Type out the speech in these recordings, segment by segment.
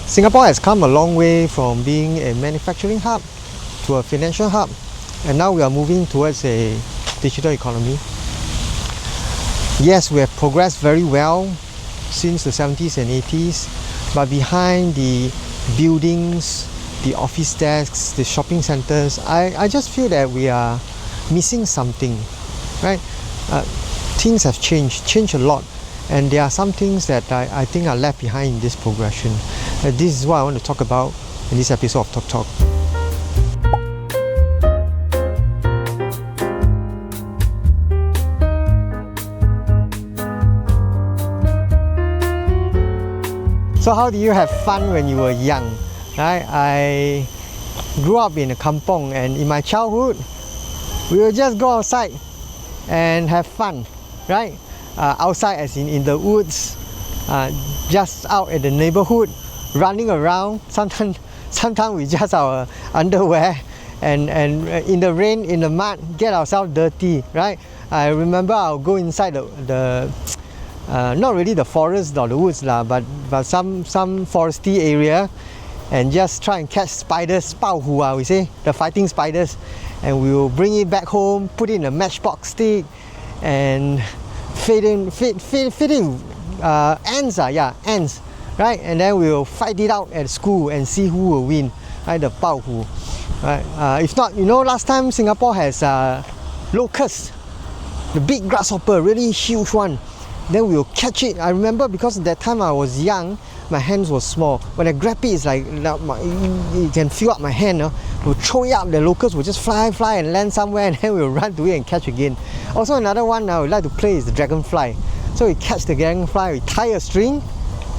Singapore has come a long way from being a manufacturing hub to a financial hub, and now we are moving towards a digital economy. Yes, we have progressed very well since the 70s and 80s, but behind the buildings, the office desks, the shopping centers, I just feel that we are missing something, right? Things have changed a lot, and there are some things that I think are left behind in this progression. This is what I want to talk about in this episode of Talk Talk. So how do you have fun when you were young? Right? I grew up in a kampong, and in my childhood, we would just go outside and have fun, right? Outside as in the woods, just out at the neighborhood, running around. Sometimes we just our underwear and in the rain, in the mud, get ourselves dirty, right? I remember I'll go inside the not really the forest or the woods but some foresty area, and just try and catch spiders, 豹虎 we say, the fighting spiders, and we will bring it back home, put it in a matchbox stick, and feed in ants, ants, right? And then we will fight it out at school and see who will win, right? The 豹虎, right? If not, last time Singapore has locusts, the big grasshopper, really huge one. Then we will catch it. I remember because at that time I was young, my hands were small. When I grab it, it's like you can feel up my hand. We'll throw it up, the locusts will just fly and land somewhere, and then we'll run to it and catch again. Also another one I would like to play is the dragonfly. So we catch the dragonfly, we tie a string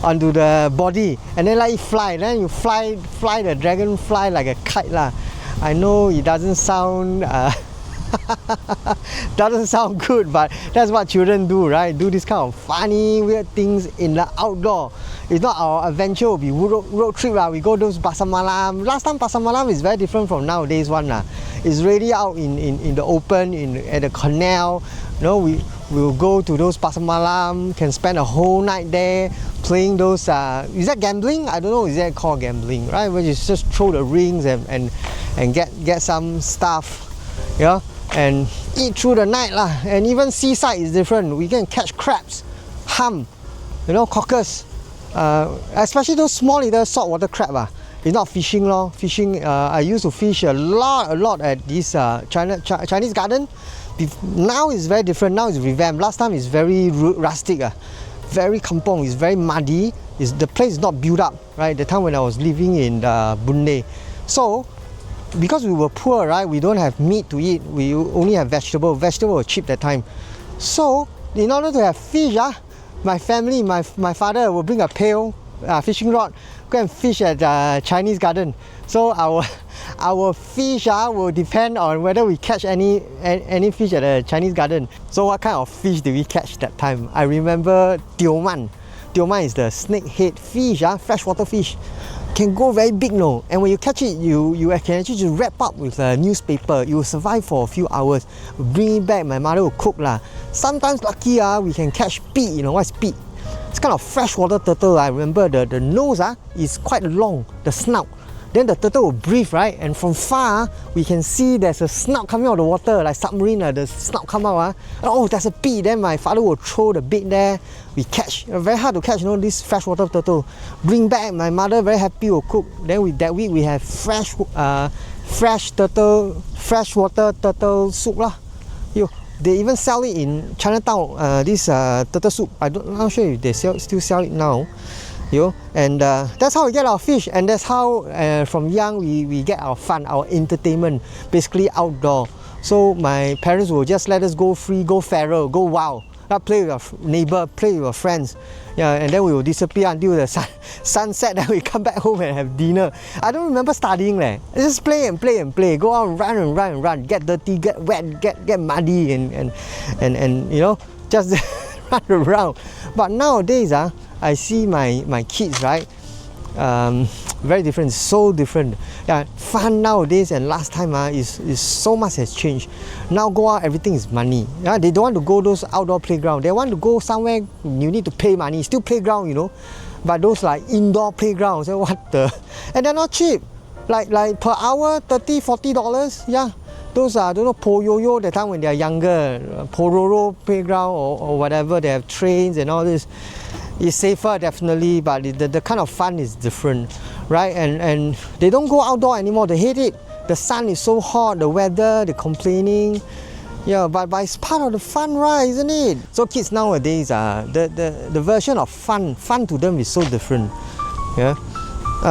onto the body and then let it fly. Then you fly the dragonfly like a kite lah. I know it doesn't sound doesn't sound good, but that's what children do, right? Do this kind of funny, weird things in the outdoor. If not, our adventure will be road trip lah. We go those pasar malam. Last time pasar malam is very different from nowadays one lah. It's really out in the open, at the canal. We will go to those pasar malam, can spend a whole night there playing those. Is that gambling? I don't know. Is that called gambling, right? Where you just throw the rings and get some stuff, and eat through the night lah. And even seaside is different. We can catch crabs, cockers, especially those small little saltwater crab. It's not fishing lor. Fishing, I used to fish a lot at this Chinese garden. Now it's very different. Now it's revamped. Last time it's very rustic, very kampong. It's very muddy. The place is not built up, right? The time when I was living in Boon Lay. So because we were poor, right, we don't have meat to eat. We only have vegetable. Vegetable were cheap that time. So in order to have fish, my family, my father will bring a pail, fishing rod, go and fish at Chinese garden. So our fish will depend on whether we catch any fish at the Chinese garden. So what kind of fish did we catch that time? I remember tioman. Tioman is the snakehead fish, freshwater fish. Can go very big, and when you catch it, you can actually just wrap up with a newspaper. You will survive for a few hours. Bring it back, my mother will cook lah. Sometimes lucky we can catch pit. What's pit? It's kind of freshwater turtle. I remember the nose is quite long, the snout. Then the turtle will breathe, right? And from far, we can see there's a snout coming out of the water, like submarine. The snout come out. Oh, there's a pit. Then my father will throw the bait there. We catch. Very hard to catch, this freshwater turtle. Bring back. My mother very happy will cook. Then that week we have freshwater turtle soup lah. They even sell it in Chinatown. This turtle soup. I'm not sure if they still sell it now. And that's how we get our fish, and that's how from young we get our fun, our entertainment, basically outdoor. So my parents will just let us go free, go feral, go wild, not play with our neighbor, play with our friends, and then we will disappear until the sunset. Then we come back home and have dinner. I don't remember studying just play and play, go out and run, get dirty, get wet, get muddy, and just run around. But nowadays I see my kids, right? Very different, so different. Fun nowadays and last time is so much has changed. Now go out, everything is money. They don't want to go those outdoor playground. They want to go somewhere you need to pay money. Still playground, but those like indoor playgrounds, so what the, and they're not cheap, like per hour $30-40. Yeah, those are, I don't know, Poyoyo, the time when they're younger, Pororo playground or whatever, they have trains and all this. It's safer definitely, but the kind of fun is different, right? And they don't go outdoor anymore, they hate it. The sun is so hot, the weather, they're complaining. Yeah, but it's part of the fun, right, isn't it? So kids nowadays, the version of fun to them is so different. Yeah.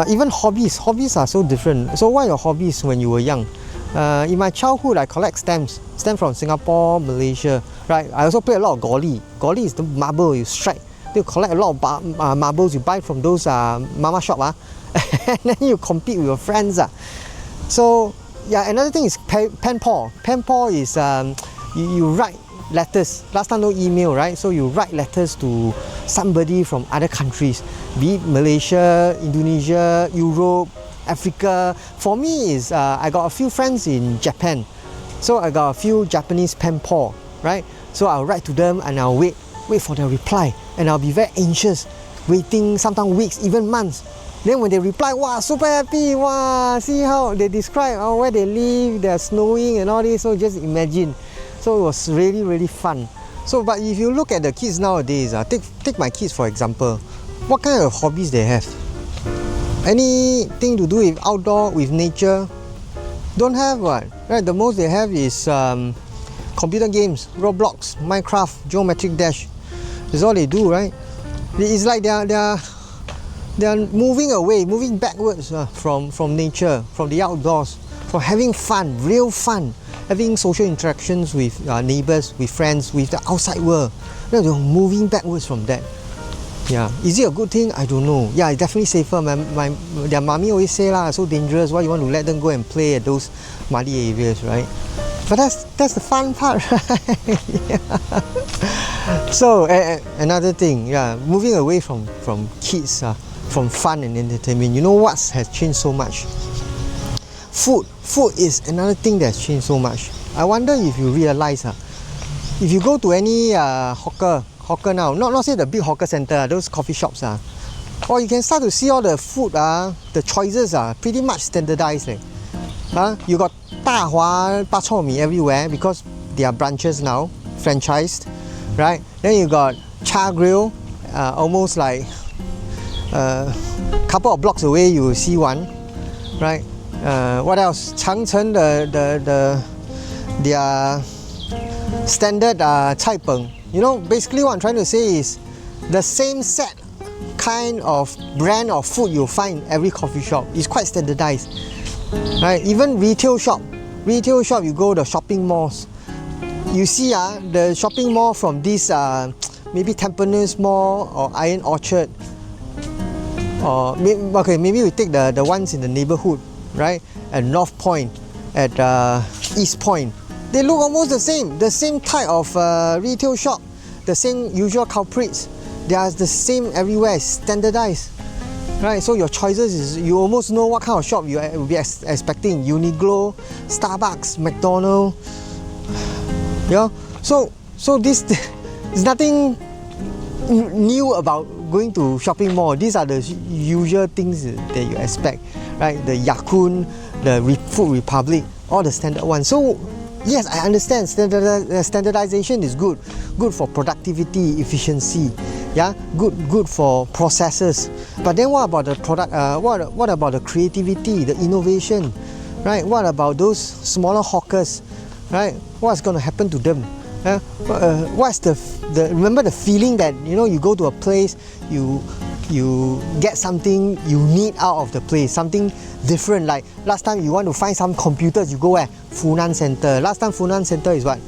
Even hobbies are so different. So what are your hobbies when you were young? In my childhood, I collect stamps from Singapore, Malaysia, right? I also play a lot of golly. Golly is the marble you strike. You collect a lot of marbles you buy from those mama shop, and then you compete with your friends. So yeah, another thing is pen pal. Pen pal is you write letters. Last time no email, right? So you write letters to somebody from other countries, be it Malaysia, Indonesia, Europe, Africa. For me is I got a few friends in Japan, so I got a few Japanese pen pal, right? So I'll write to them and I'll wait for their reply, and I'll be very anxious, waiting sometimes weeks, even months. Then when they reply, wow, super happy, wow, see how they describe where they live, they're snowing and all this, so just imagine. So it was really, really fun. So, but if you look at the kids nowadays, take my kids for example, what kind of hobbies they have? Anything to do with outdoor, with nature? Don't have what, right? The most they have is computer games, Roblox, Minecraft, Geometric Dash. That's all they do, right? It's like they're moving backwards from nature, from the outdoors, from having fun, real fun, having social interactions with neighbors, with friends, with the outside world. They're moving backwards from that. Yeah, is it a good thing? I don't know. Yeah, it's definitely safer. Their mommy always say lah, so dangerous. Why you want to let them go and play at those muddy areas, right? But that's the fun part, right? Yeah. So another thing, yeah, moving away from kids, from fun and entertainment. You know what has changed so much? Food is another thing that's changed so much. I wonder if you realize, if you go to any hawker now, not say the big hawker center, those coffee shops, or you can start to see all the food, the choices are pretty much standardized. You got 大华 bak chor mee everywhere because they are branches now, franchised, right? Then you got Cha Grill, almost like a couple of blocks away you will see one, right? What else? Changcheng, their standard cai peng. You know, basically what I'm trying to say is the same set kind of brand of food you'll find in every coffee shop. It's quite standardized, right? Even retail shop, you go to shopping malls, you see the shopping mall from this maybe Tampines Mall or Iron Orchard, or maybe we take the ones in the neighborhood, right? At North Point, at East Point. They look almost the same type of retail shop, the same usual culprits. They are the same everywhere, standardized, right? So your choices is, you almost know what kind of shop you will be expecting. Uniqlo, Starbucks, McDonald's. Yeah. So this is nothing new about going to shopping mall. These are the usual things that you expect, right? The Ya-Kun, the Food Republic, all the standard ones. So yes, I understand standardization is good for productivity, efficiency, yeah, good for processes. But then what about the product? What about the creativity, the innovation, right? What about those smaller hawkers, right? What's going to happen to them? What's the remember the feeling that you go to a place, you get something you need out of the place, something different. Like last time you want to find some computers, you go where? Funan Center. Last time Funan Center is what?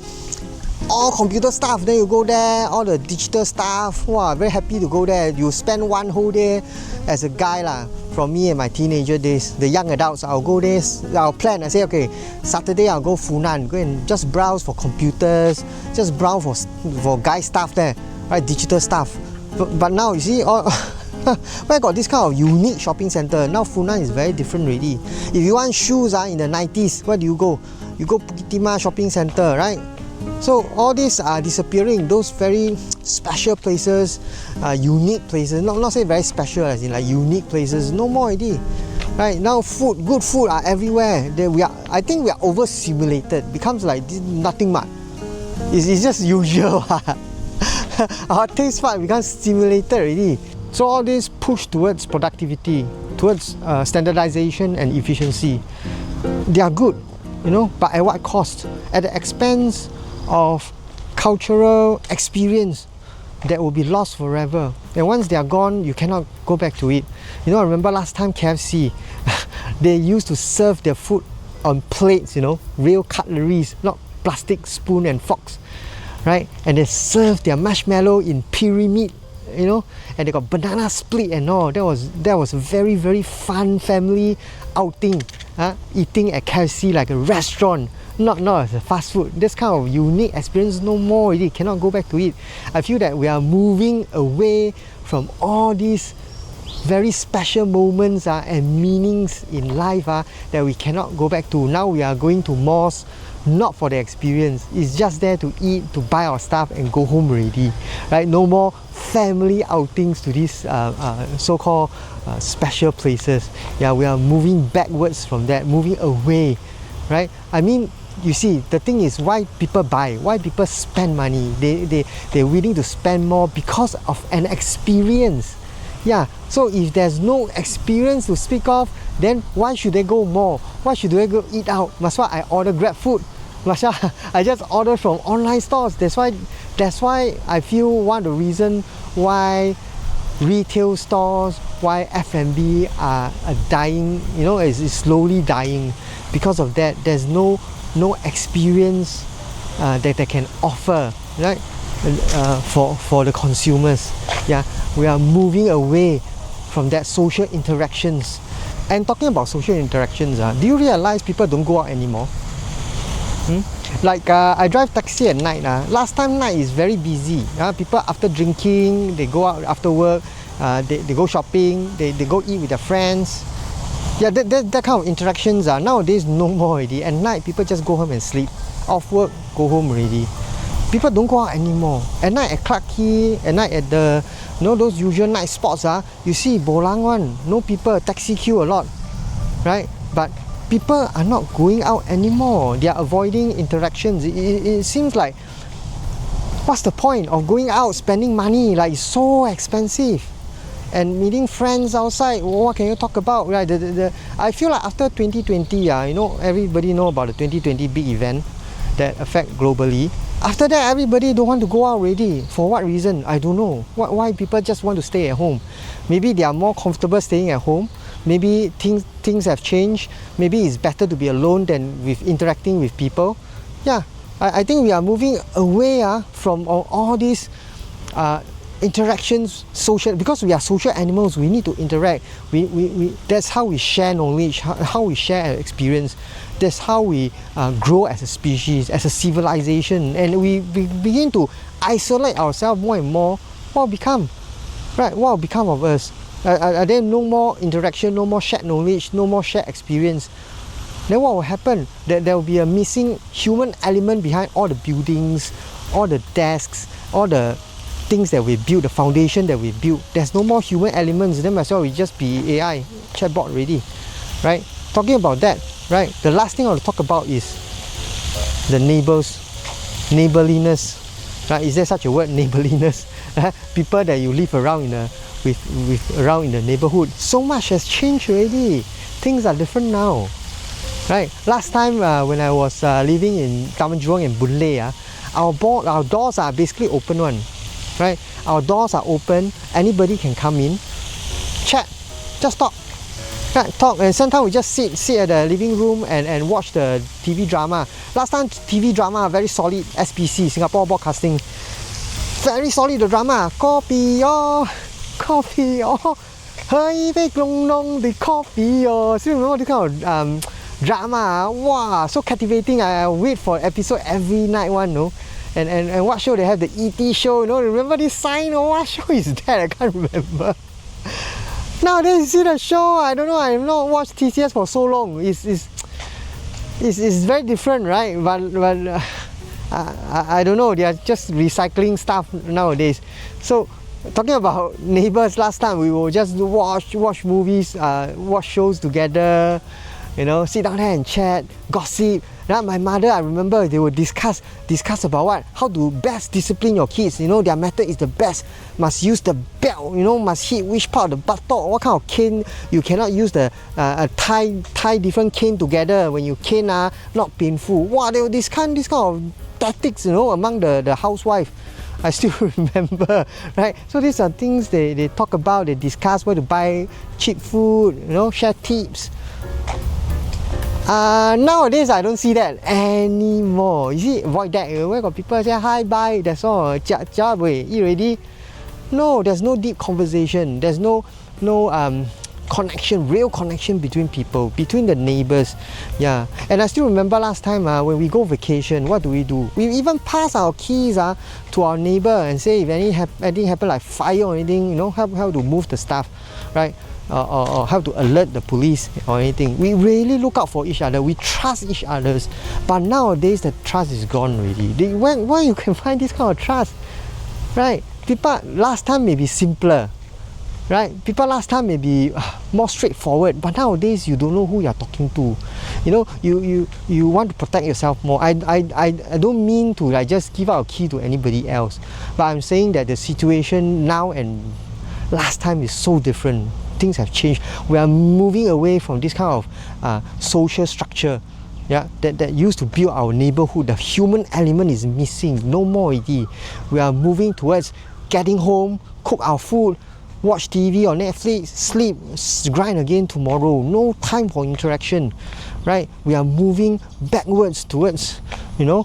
All computer stuff. Then you go there, all the digital stuff. Wow, very happy to go there. You spend one whole day as a guy lah. From me and my teenager days, the young adults, I'll go there, I'll plan. I say, okay, Saturday I'll go Funan, go and just browse for computers, just browse for guy stuff there, right? Digital stuff. But now you see, where got this kind of unique shopping center? Now Funan is very different already. If you want shoes in the 90s, where do you go? You go Bukit Timah shopping center, right? So all these are disappearing. Those very special places, unique places. Not say very special as in like unique places. No more already. Right now, good food are everywhere. I think we are overstimulated. Becomes like nothing much. It's just usual. Our taste bud becomes stimulated already. So all this push towards productivity, towards standardization and efficiency. They are good, you know, but at what cost? At the expense of cultural experience that will be lost forever. And once they are gone, you cannot go back to it. You know, I remember last time KFC, they used to serve their food on plates, you know, real cutleries, not plastic spoon and forks, right? And they serve their marshmallow in pyramid, you know, and they got banana split and all. That was a very, very fun family outing, eating at KFC like a restaurant, not as a fast food. This kind of unique experience no more already, cannot go back to it. I feel that we are moving away from all these very special moments and meanings in life that we cannot go back to. Now we are going to malls not for the experience. It's just there to eat, to buy our stuff and go home already, right? No more family outings to these so-called special places. Yeah, we are moving backwards from that, moving away, right? I mean, you see, the thing is why people buy, why people spend money. They're willing to spend more because of an experience. Yeah, so if there's no experience to speak of, then why should they go more? Why should they go eat out? That's why I order Grab food. I just order from online stores. That's why I feel one of the reasons why retail stores, why F&B are dying, you know, is slowly dying. Because of that, there's no experience that they can offer, right? For the consumers. Yeah, we are moving away from that social interactions. And talking about social interactions, do you realize people don't go out anymore? Like I drive taxi at night. Last time night is very busy. People after drinking, they go out after work, they go shopping, they go eat with their friends. Yeah, that kind of interactions are nowadays no more already. At night, people just go home and sleep. Off work, go home already. People don't go out anymore. At night at Clarke Quay, at night at the, you know, those usual night spots, you see bolang one, no people, taxi queue a lot, right? But people are not going out anymore. They are avoiding interactions. It seems like, what's the point of going out, spending money? Like, it's so expensive. And meeting friends outside, what can you talk about? Right? I feel like after 2020, you know, everybody know about the 2020 big event that affect globally. After that, everybody don't want to go out already. For what reason? I don't know. Why people just want to stay at home? Maybe they are more comfortable staying at home. Maybe things have changed. Maybe it's better to be alone than with interacting with people. Yeah, I think we are moving away from all these interactions, social, because we are social animals. We need to interact. We that's how we share knowledge, how we share experience. That's how we grow as a species, as a civilization, and we begin to isolate ourselves more and more. What will become? Right? What will become of us? Are there no more interaction, no more shared knowledge, no more shared experience? Then what will happen? There will be a missing human element behind all the buildings, all the desks, all the things that we build, the foundation that we build. There's no more human elements. Then as well, we just be AI, chatbot already, right? Talking about that, right? The last thing I want to talk about is the neighborliness. Right? Is there such a word, neighborliness? People that you live around around in the neighborhood. So much has changed already. Things are different now, right? Last time when I was living in Taman Jurong and Boon Lay, our doors are basically open one. Right? Our doors are open, anybody can come in, chat, just talk. Right? Talk, and sometimes we just sit at the living room and watch the TV drama. Last time TV drama very solid, SBC, Singapore Broadcasting. Very solid the drama. Coffee coffee hey big long the coffee still remember this kind of drama. Wow, so captivating. I wait for episode every night one, no? And what show they have? The ET show, you know? Remember this sign or what show is that? I can't remember. Nowadays you see the show, I don't know, I have not watched TCS for so long. It's very different, right? But I don't know, they are just recycling stuff nowadays. So talking about neighbors, last time we will just watch movies, watch shows together, you know, sit down there and chat, gossip. Now my mother, I remember they would discuss about what, how to best discipline your kids. You know, their method is the best. Must use the belt, you know, must hit which part of the buttock, what kind of cane. You cannot use the tie different cane together. When you cane, not painful. Wow, they will this kind of tactics, you know, among the housewife. I still remember, right? So these are things they talk about, they discuss where to buy cheap food, you know, share tips. Nowadays I don't see that anymore. You see, avoid that. Where got people say hi, bye, that's all. Eat already. No, there's no deep conversation. There's no connection, real connection between people, between the neighbors. Yeah, and I still remember last time when we go vacation, what do? We even pass our keys to our neighbor and say if anything happen like fire or anything, you know, how to move the stuff, right? Or how to alert the police or anything. We really look out for each other. We trust each other. But nowadays the trust is gone already. Where you can find this kind of trust, right? People last time may be simpler, right? People last time may be more straightforward, but nowadays you don't know who you're talking to. You know, you want to protect yourself more. I don't mean to like just give out a key to anybody else, but I'm saying that the situation now and last time is so different. Things have changed. We are moving away from this kind of social structure, yeah, that used to build our neighborhood. The human element is missing. No more already. We are moving towards getting home, cook our food, watch TV or Netflix, sleep, grind again tomorrow. No time for interaction, right? We are moving backwards towards, you know,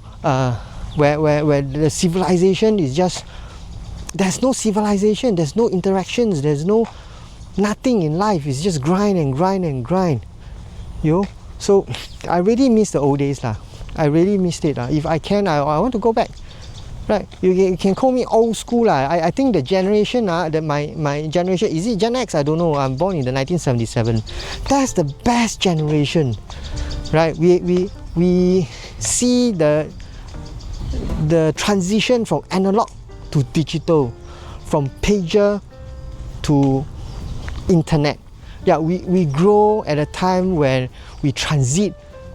where the civilization is just, there's no civilization, there's no interactions, there's nothing in life. It's just grind and grind and grind, you know. So I really miss the old days lah. I really missed it. If I can, I want to go back. Right, you can call me old school lah. I think the generation that my generation, is it Gen X? I don't know. I'm born in the 1977. That's the best generation, right? We see the transition from analog to digital, from pager to internet. Yeah, we grow at a time when we transit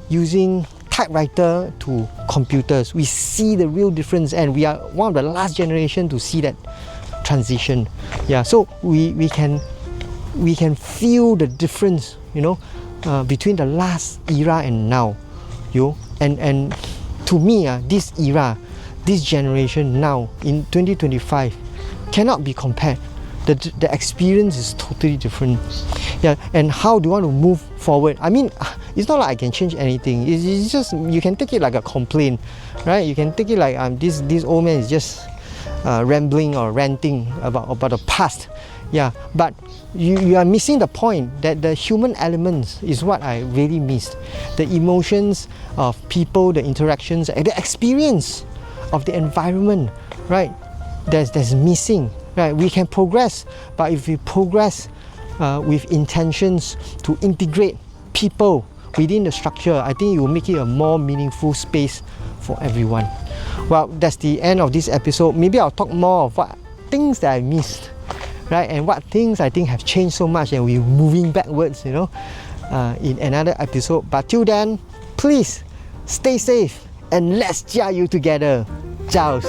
using typewriter to computers. We see the real difference, and we are one of the last generation to see that transition. Yeah, so we can feel the difference, you know, between the last era and now, you know. And to me, this era, this generation now in 2025 cannot be compared. The experience is totally different. Yeah, and how do you want to move forward? I mean, it's not like I can change anything. It's just, you can take it like a complaint, right? You can take it like this old man is just rambling or ranting about the past. Yeah, but you are missing the point that the human elements is what I really missed. The emotions of people, the interactions, and the experience of the environment, right? There's missing. Right, we can progress, but if we progress with intentions to integrate people within the structure, I think it will make it a more meaningful space for everyone. Well, that's the end of this episode. Maybe I'll talk more of what things that I missed, right, and what things I think have changed so much, and we're moving backwards, you know, in another episode. But till then, please stay safe and let's jia you together. Ciao.